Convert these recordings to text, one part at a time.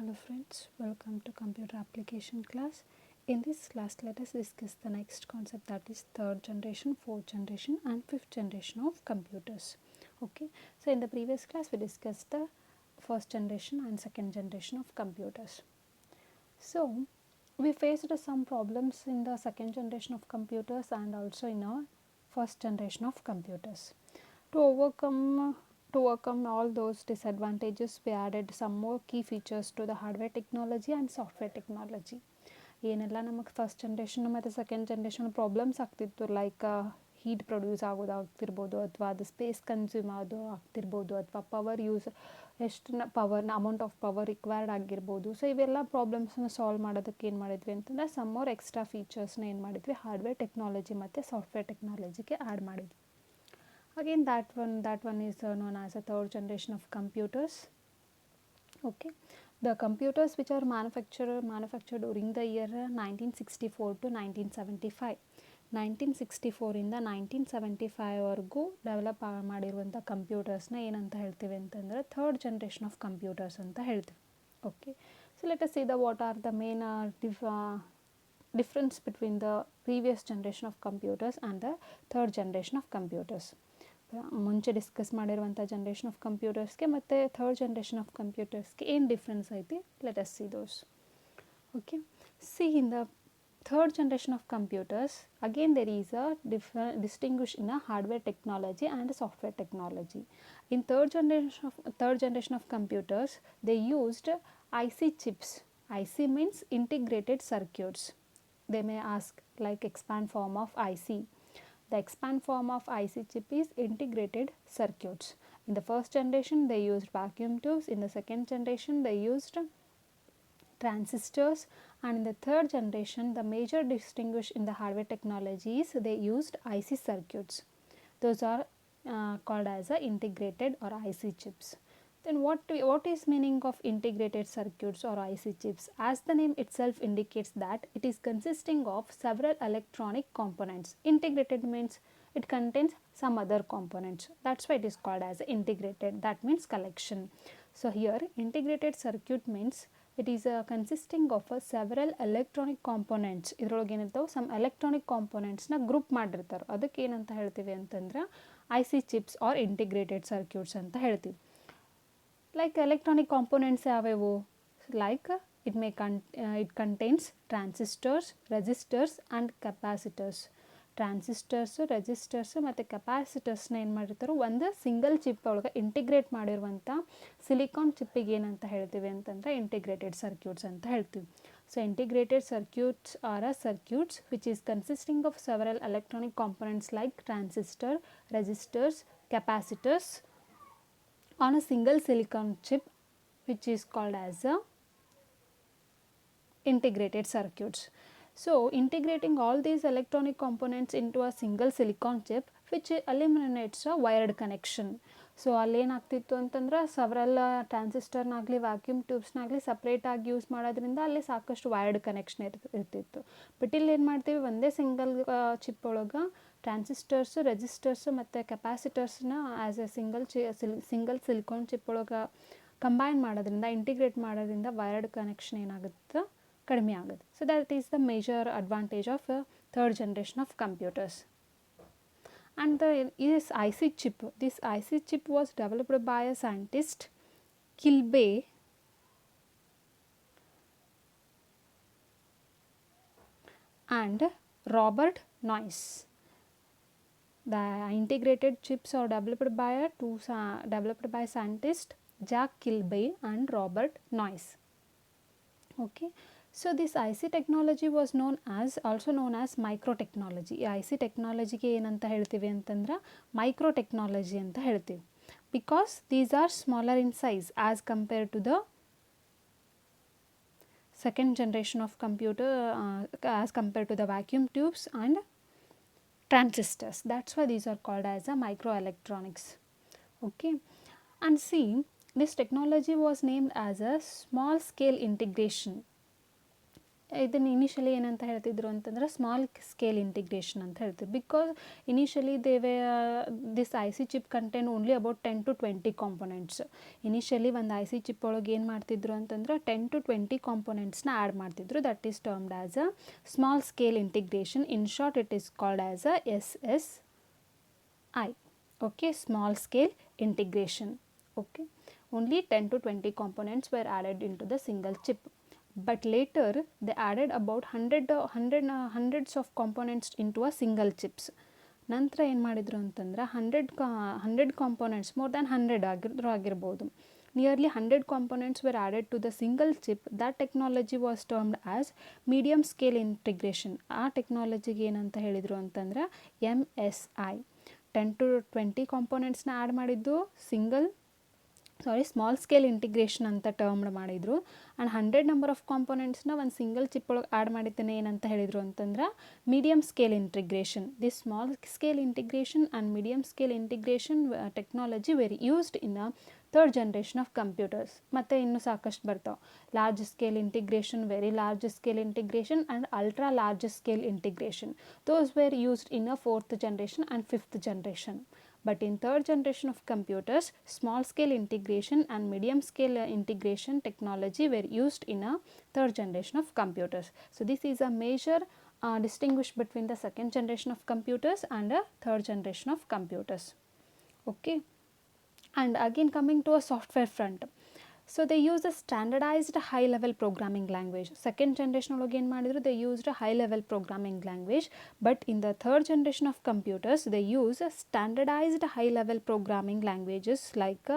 Hello friends, welcome to computer application class. In this class, let us discuss the next concept, that is third generation, fourth generation and fifth generation of computers. Okay, so in the previous class we discussed the first generation and second generation of computers. So we faced some problems in the second generation of computers and also in our first generation of computers. To overcome all those disadvantages, we added some more key features to the hardware technology and software technology. ಏನೆಲ್ಲ ನಮಗೆ first generation ಮತ್ತು second generation problems ಆಗ್ತಿತ್ತು, like heat produce ಆಗೋದು ಆಗ್ತಿರ್ಬೋದು, ಅಥವಾ ಅದು space consume ಆಗೋದು ಆಗ್ತಿರ್ಬೋದು, ಅಥವಾ power use ಎಷ್ಟು ಪವರ್ನ ಅಮೌಂಟ್ ಆಫ್ ಪವರ್ ರಿಕ್ವೈರ್ಡ್ ಆಗಿರ್ಬೋದು. ಸೊ ಇವೆಲ್ಲ ಪ್ರಾಬ್ಲಮ್ಸನ್ನ ಸಾಲ್ವ್ ಮಾಡೋದಕ್ಕೆ ಏನು ಮಾಡಿದ್ವಿ ಅಂತಂದರೆ ಸಮ್ ಮೋರ್ ಎಕ್ಸ್ಟ್ರಾ ಫೀಚರ್ಸ್ನ ಏನು ಮಾಡಿದ್ವಿ, ಹಾರ್ಡ್ವೇರ್ ಟೆಕ್ನಾಲಜಿ ಮತ್ತು ಸಾಫ್ಟ್ವೇರ್ ಟೆಕ್ನಾಲಜಿಗೆ ಆ್ಯಡ್ ಮಾಡಿದ್ವಿ. Again, that one is known as a third generation of computers. Okay, the computers which are manufactured during the year 1964 to 1975. 1964 ಇಂದ 1975 ವರೆಗೂ ಡೆವಲಪ್ ಮಾಡಿರುವಂಥ ಕಂಪ್ಯೂಟರ್ಸ್ನ ಏನಂತ ಹೇಳ್ತೀವಿ ಅಂತಂದರೆ ಥರ್ಡ್ ಜನ್ರೇಷನ್ ಆಫ್ ಕಂಪ್ಯೂಟರ್ಸ್ ಅಂತ ಹೇಳ್ತೀವಿ. Okay, so let us see what are the main difference between the previous generation of computers and the third generation of computers. ಮುಂಚೆ discuss ಮಾಡಿರುವಂಥ ಜನ್ರೇಷನ್ ಆಫ್ ಕಂಪ್ಯೂಟರ್ಸ್ಗೆ ಮತ್ತು ಥರ್ಡ್ ಜನ್ರೇಷನ್ ಆಫ್ ಕಂಪ್ಯೂಟರ್ಸ್ಗೆ ಏನು difference ಐತಿ, let us see those. Okay, C in the third generation of computers, again there is a distinguish in a hardware technology and software technology. In third generation of computers, they used IC chips. IC means integrated circuits. They may ask like expand form of IC. The expand form of IC chip is integrated circuits. In the first generation they used vacuum tubes, in the second generation they used transistors, and in the third generation the major distinguish in the hardware technology is they used IC circuits. Those are called as a integrated or IC chips. Then what is meaning of integrated circuits or IC chips? As the name itself indicates that it is consisting of several electronic components. Integrated means it contains some other components. That's why it is called as integrated. That means collection. So here integrated circuit means it is consisting of several electronic components. ಇದರೊಳಗೆ ಏನಿರ್ತಾವೆ some electronic componentsನ group ಮಾಡಿರ್ತಾರೆ. ಅದಕ್ಕೆ ಏನಂತ ಹೇಳ್ತೀವಿ ಅಂತಂದ್ರೆ IC chips or integrated circuits ಅಂತ ಹೇಳ್ತೀವಿ. Like electronic components ಯಾವ್ಯಾವು, like it contains transistors, resistors and capacitors. Transistors, resistors ಮತ್ತು ಕೆಪಾಸಿಟರ್ಸ್ನ ಏನು ಮಾಡಿರ್ತಾರೆ, ಒಂದು ಸಿಂಗಲ್ ಚಿಪ್ ಒಳಗೆ ಇಂಟಿಗ್ರೇಟ್ ಮಾಡಿರುವಂಥ ಸಿಲಿಕಾನ್ ಚಿಪ್ಪಿಗೆ ಏನಂತ ಹೇಳ್ತೀವಿ ಅಂತಂದರೆ ಇಂಟಿಗ್ರೇಟೆಡ್ ಸರ್ಕ್ಯೂಟ್ಸ್ ಅಂತ ಹೇಳ್ತೀವಿ. So integrated circuits are a circuits which is consisting of several electronic components like transistor, resistors, capacitors on a single silicon chip, which is called as a integrated circuits. So integrating all these electronic components into a single silicon chip which eliminates a wired connection. So ಅಲ್ಲೇನಾಗ್ತಿತ್ತು ಅಂತಂದ್ರೆ several ಟ್ರಾನ್ಸಿಸ್ಟರ್ನಾಗಲಿ vacuum ಟ್ಯೂಬ್ಸ್ನಾಗಲಿ ಸಪ್ರೇಟಾಗಿ use ಮಾಡೋದ್ರಿಂದ ಅಲ್ಲಿ ಸಾಕಷ್ಟು wired connection ಇರ್ತಿತ್ತು. But ಇಲ್ಲಿ ಏನು ಮಾಡ್ತೀವಿ, ಒಂದೇ ಸಿಂಗಲ್ ಚಿಪ್ ಒಳಗೆ ಟ್ರಾನ್ಸಿಸ್ಟರ್ಸು, ರೆಸಿಸ್ಟರ್ಸು ಮತ್ತು ಕೆಪಾಸಿಟರ್ಸ್ನ as a single silicon chip ಒಳಗೆ ಕಂಬೈನ್ ಮಾಡೋದ್ರಿಂದ, ಇಂಟಿಗ್ರೇಟ್ ಮಾಡೋದ್ರಿಂದ ವೈರ್ಡ್ ಕನೆಕ್ಷನ್ ಏನಾಗುತ್ತೆ, ಕಡಿಮೆ ಆಗುತ್ತೆ. So that is the major advantage of third generation of computers. And this IC chip was developed by a scientist Kilby and Robert Noyce. The integrated chips are developed by scientists Jack Kilby and Robert Noyce. Okay, so this IC technology was also known as microtechnology. ಈ IC ಟೆಕ್ನಾಲಜಿಗೆ ಏನಂತ ಹೇಳ್ತೀವಿ ಅಂತಂದ್ರೆ microtechnology ಅಂತ ಹೇಳ್ತೀವಿ. Because these are smaller in size as compare to the second generation of computer, as compared to the vacuum tubes and transistors. That's why these are called as a microelectronics. Okay, and see, this technology was named as a small scale integration. ಇದನ್ನು initially ಏನಂತ ಹೇಳ್ತಿದ್ರು ಅಂತಂದ್ರೆ small scale integration ಅಂತ ಹೇಳ್ತಿದ್ರು. Because initially this I C chip content only about 10 to 20 components. Initially ಒಂದು I C chip ಒಳಗೆ ಏನು ಮಾಡ್ತಿದ್ರು ಅಂತಂದ್ರೆ 10 to 20 ಕಾಂಪೊನೆಂಟ್ಸ್ನ ಆ್ಯಡ್ ಮಾಡ್ತಿದ್ರು. That is termed as a small scale integration. In short it is called as a SSI. Okay, small scale integration. Okay, only 10 to 20 components were added into the single chip. But later they added about hundreds of components into a single chips. ನಂತರ ಏನು ಮಾಡಿದ್ರು ಅಂತಂದ್ರೆ 100 components, more than 100 ಆಗಿರ್ಬೋದು, nearly 100 components were added to the single chip. That technology was termed as medium scale integration. ಆ ಟೆಕ್ನಾಲಜಿಗೆ ಏನಂತ ಹೇಳಿದರು ಅಂತಂದ್ರೆ MSI. 10 to 20 ಕಾಂಪೊನೆಂಟ್ಸ್ನ ಆ್ಯಡ್ ಮಾಡಿದ್ದು ಸ್ಮಾಲ್ ಸ್ಕೇಲ್ ಇಂಟಿಗ್ರೇಷನ್ ಅಂತ ಟರ್ಮ್ಡ್ ಮಾಡಿದರು. ಆ್ಯಂಡ್ 100 ನಂಬರ್ ಆಫ್ ಕಾಂಪೊನೆಂಟ್ಸ್ನ ಒಂದು ಸಿಂಗಲ್ ಚಿಪ್ ಒಳಗೆ ಆ್ಯಡ್ ಮಾಡಿದ್ದೇನೆ ಏನಂತ ಹೇಳಿದರು ಅಂತಂದ್ರೆ medium scale integration. This small scale integration and medium scale integration technology very used in a third generation of computers. ಮತ್ತು ಇನ್ನೂ ಸಾಕಷ್ಟು ಬರ್ತಾವೆ. Large scale integration, very large scale integration and ultra large scale integration. Those were used in a 4th generation and 5th generation. But in 3rd generation of computers, small scale integration and medium scale integration technology were used in a 3rd generation of computers. So this is a major distinguish between the 2nd generation of computers and a 3rd generation of computers. Okay, and again coming to a software front. So they use a standardized high level programming language. 2nd generation ಒಳಗೆ ಏನು ಮಾಡಿದ್ರು, they used a high level programming language. But in the 3rd generation of computers they use a standardized high level programming languages like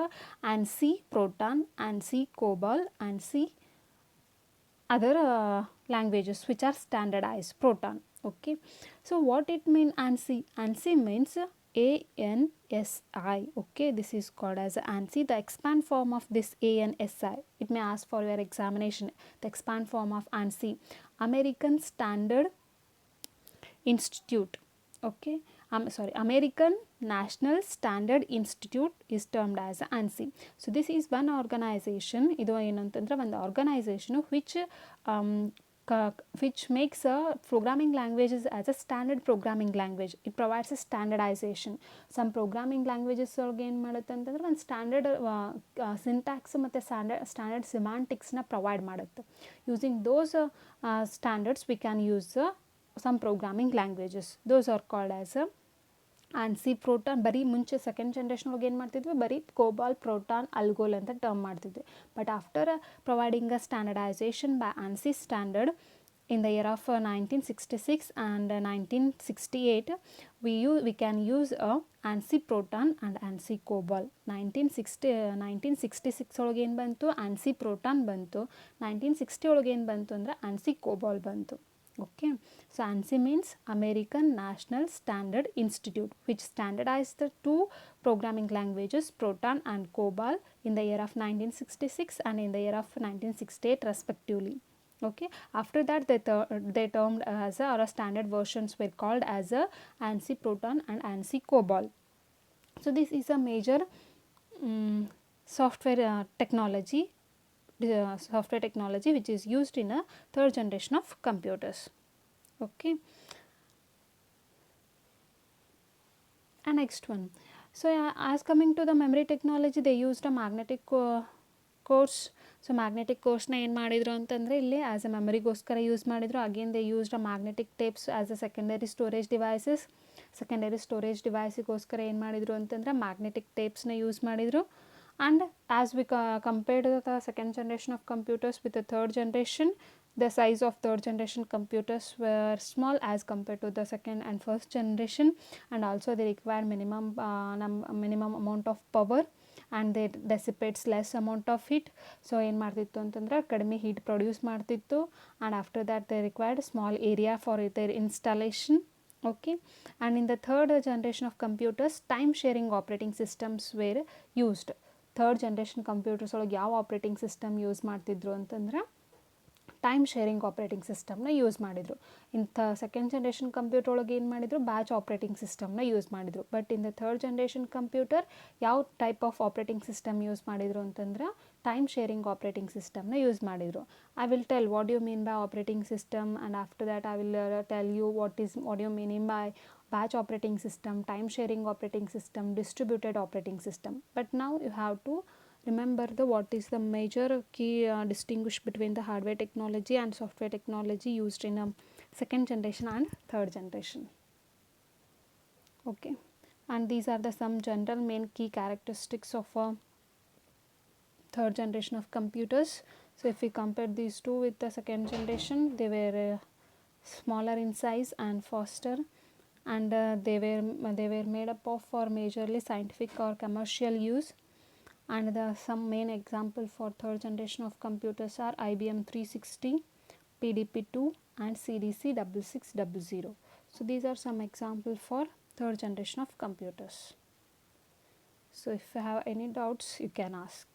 ANSI, Proton, ANSI, COBOL, ANSI, other languages which are standardized. Proton. Okay, so what it means ANSI? ANSI means ANSI. Okay, this is called as ANSI. The expand form of this ANSI, it may ask for your examination. The expand form of ANSI, American Standard Institute. Okay, American National Standard Institute is termed as ANSI. So this is one organization. ಇದು ಏನಂತಂದ್ರೆ ಒಂದು organization which makes programming languages as a standard programming language. It provides a standardization. Some programming languages ಒಳಗೆ ಏನು ಮಾಡುತ್ತೆ ಅಂತಂದ್ರೆ ಒಂದು standard syntax ಮತ್ತು standard ಸಿಮ್ಯಾಂಟಿಕ್ಸ್ನ provide ಮಾಡುತ್ತೆ. Using those standards we can use some programming languages. Those are called as ANSI, Proton. ಬರೀ ಮುಂಚೆ 2nd generation ಒಳಗೆ ಏನು ಮಾಡ್ತಿದ್ವಿ, ಬರೀ COBOL, Proton, Algol ಅಂತ ಟರ್ಮ್ ಮಾಡ್ತಿದ್ವಿ. But after providing a standardisation by ANSI standard in the year of 1966 and 1968, we can use ANSI Proton and ANSI COBOL. 1966 ಒಳಗೆ ಏನು ಬಂತು, ANSI Proton ಬಂತು. 1960 ಒಳಗೆ ಏನು ಬಂತು ಅಂದರೆ ANSI COBOL ಬಂತು. Okay, so ANSI means American National Standard Institute, which standardized the two programming languages Proton and COBOL in the year of 1966 and in the year of 1968 respectively. Okay, after that they termed as or standard versions were called as ANSI Proton and ANSI COBOL. So this is a major software technology which is used in a 3rd generation of computers. Okay, and next one. So as coming to the memory technology, they used a magnetic course. So magnetic ಕೋರ್ಸ್ನ ಏನು ಮಾಡಿದರು ಅಂತಂದರೆ ಇಲ್ಲಿ as a ಮೆಮರಿಗೋಸ್ಕರ use ಮಾಡಿದರು. Again they used a magnetic tapes as a secondary storage ಡಿವೈಸಿಗೋಸ್ಕರ ಏನು ಮಾಡಿದರು ಅಂತಂದರೆ ಮ್ಯಾಗ್ನೆಟಿಕ್ ಟೇಪ್ಸ್ನ ಯೂಸ್ ಮಾಡಿದರು. And as we compared the 2nd generation of computers with the 3rd generation, the size of 3rd generation computers were small as compared to the 2nd and 1st generation, and also they require minimum amount of power and they dissipates less amount of heat. So ಏನು ಮಾಡ್ತಿತ್ತು ಅಂತಂದ್ರೆ ಕಡಿಮೆ heat produce ಮಾಡ್ತಿತ್ತು. And after that they required small area for their installation. Okay, and in the 3rd generation of computers, time sharing operating systems were used. 3rd generation computers ಒಳಗೆ ಯಾವ operating system use ಮಾಡ್ತಿದ್ರು ಅಂತಂದ್ರೆ time sharing operating ಸಿಸ್ಟಮ್ನ use ಮಾಡಿದರು. ಇಂಥ second generation computer ಒಳಗೆ ಏನು ಮಾಡಿದರು, ಬ್ಯಾಚ್ ಆಪ್ರೇಟಿಂಗ್ ಸಿಸ್ಟಮ್ನ ಯೂಸ್ ಮಾಡಿದರು. But in the third generation computer ಯಾವ type of operating system use ಮಾಡಿದರು ಅಂತಂದ್ರೆ ಟೈಮ್ ಶೇರಿಂಗ್ ಆಪ್ರೇಟಿಂಗ್ ಸಿಸ್ಟಮ್ನ ಯೂಸ್ ಮಾಡಿದರು. I will tell what you mean by operating system and after that I will tell you what you meaning by batch operating system, time sharing operating system, distributed operating system. But now you have to remember what is the major key distinguish between the hardware technology and software technology used in a second generation and third generation. Okay, and these are the some general main key characteristics of a third generation of computers. So if we compare these two with the second generation, they were smaller in size and faster, and they were made up of for majorly scientific or commercial use. And the some main example for third generation of computers are IBM 360, PDP-2 and CDC 6600. So these are some example for third generation of computers. So if you have any doubts, you can ask.